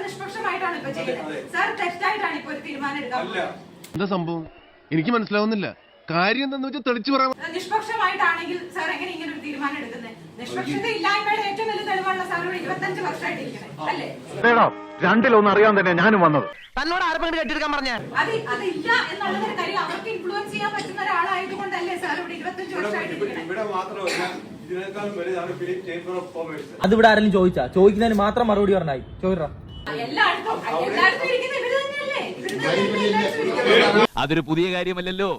നിഷ്പക്ഷമായിട്ടാണ് ഇപ്പൊ ചെയ്യുന്നത്. സാർ തെറ്റായിട്ടാണ് ഇപ്പൊ ഒരു തീരുമാനം എടുക്കാൻ. എന്താ സംഭവം എനിക്ക് മനസ്സിലാവുന്നില്ല. കാര്യം എന്താന്ന് വെച്ചാൽ തെളിച്ചു പറയാം. നിഷ്പക്ഷമായിട്ടാണെങ്കിൽ സാർ എങ്ങനെ ഇങ്ങനെ ഒരു തീരുമാനം എടുക്കുന്നത്? നിഷ്പക്ഷത ഇല്ലായ്മയുടെ ഏറ്റവും വലിയ തെളിവാണല്ലോ സാർ ഇവിടെ 25 വർഷമായിട്ടിരിക്കുന്നത് അല്ലേ? രണ്ടിലൊന്നും അറിയാൻ തന്നെ ഞാനും വന്നത്. തന്നോട് ആരെങ്കിലും കെട്ടിയെടുക്കാൻ പറഞ്ഞ അതില്ല എന്നുള്ളതൊരു കാര്യം അവർക്ക് ഇൻഫ്ലുവൻസ് ചെയ്യാൻ പറ്റുന്ന ഒരാളായതുകൊണ്ടല്ലേ സാർ ഇവിടെ 25 വർഷമായിട്ടിരിക്കുന്നത്. അതിവിടെ ആരെങ്കിലും ചോദിക്കുന്നതിന് മാത്രം മറുപടി പറഞ്ഞായി ചോദിക്കാം. എല്ലായിടത്തും ഇരിക്കുന്ന ഇവര് തന്നെയല്ലേ? അതൊരു പുതിയ കാര്യമല്ലല്ലോ.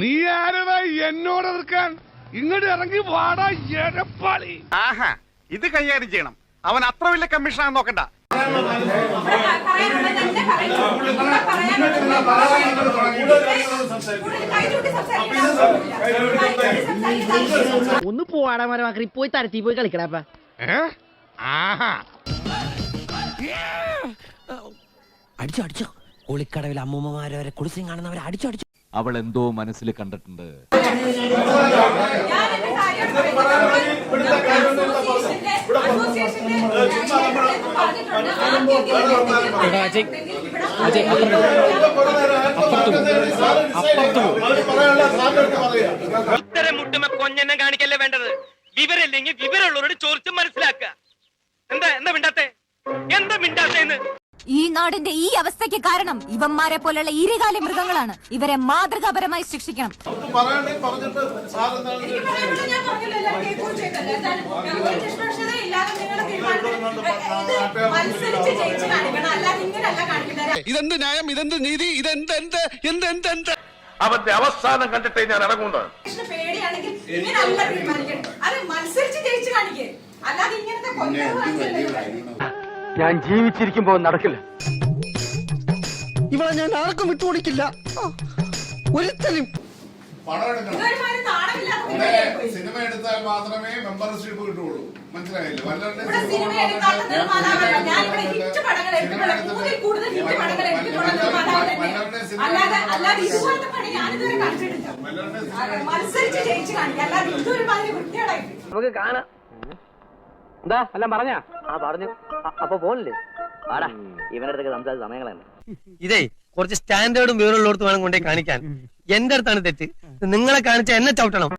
നീ ആരടാ എന്നോട് എതിർക്കാൻ? ഇങ്ങോട്ട് ഇറങ്ങി വാടാ എരപ്പാളി. ആഹാ, ഇത് കൈകാര്യം ചെയ്യണം. അവൻ അത്ര വലിയ കമ്മീഷനാണെന്ന് നോക്കണ്ട. ഒന്ന് പോവാടാ മരമാക്കി പോയി തരത്തി പോയി കളിക്കടാപ്പ. അടിച്ചോ ഒളിക്കടവിൽ അമ്മൂമ്മമാരെ വരെ കുളിച്ചും കാണുന്നവരെ അടിച്ചോ. അവൾ എന്തോ മനസ്സിൽ കണ്ടിട്ടുണ്ട്. ഇത്തരം മുട്ടുമ കൊഞ്ഞെന്നെ കാണിക്കല്ലേ വേണ്ടത്. വിവരമില്ലെങ്കിൽ വിവരമുള്ളവരോട് ചോദിച്ച് മനസ്സിലാക്കുക. എന്താ മിണ്ടാത്തേന്ന്? ഈ നാടിന്റെ ഈ അവസ്ഥയ്ക്ക് കാരണം ഇവന്മാരെ പോലുള്ള ഈരകാല മൃഗങ്ങളാണ്. ഇവരെ മാതൃകാപരമായി ശിക്ഷിക്കണം. ഇതെന്ത് ന്യായം, ഇതെന്ത് നീതി, ഇതെന്ത് അവന്റെ അവസാനം കണ്ടിട്ടേ ഞാൻ ഇറങ്ങുന്നത്. പേടിയാണെങ്കിൽ ഇങ്ങനല്ല തീരുമാനിക്കണം. അത് മത്സരിച്ച് ജയിച്ചു കാണിക്കേ. അല്ലാതെ ഇങ്ങനത്തെ ഞാൻ ജീവിച്ചിരിക്കുമ്പോ നടക്കില്ല. ഇവളെ ഞാൻ ആർക്കും വിട്ടുകൊടുക്കില്ല. ഒരുത്തരും സിനിമ എടുത്താൽ മാത്രമേ മെമ്പർഷിപ്പ് കിട്ടുള്ളൂ. മനസ്സിലായില്ലേ? നമുക്ക് കാണാം. എന്താ എല്ലാം പറഞ്ഞാ? പറഞ്ഞു. അപ്പൊ പോണില്ലേ? വാടാ, ഇവന്റെ അടുത്തൊക്കെ സംസാരിച്ച സമയങ്ങളല്ല. ഇതേ കുറച്ച് സ്റ്റാൻഡേർഡും വിവരമുള്ളടത്ത് വേണം കൊണ്ടേ കാണിക്കാൻ. എന്റെ അടുത്താണ് തെറ്റ്. നിങ്ങളെ കാണിച്ച എന്നെ ചവിട്ടണം.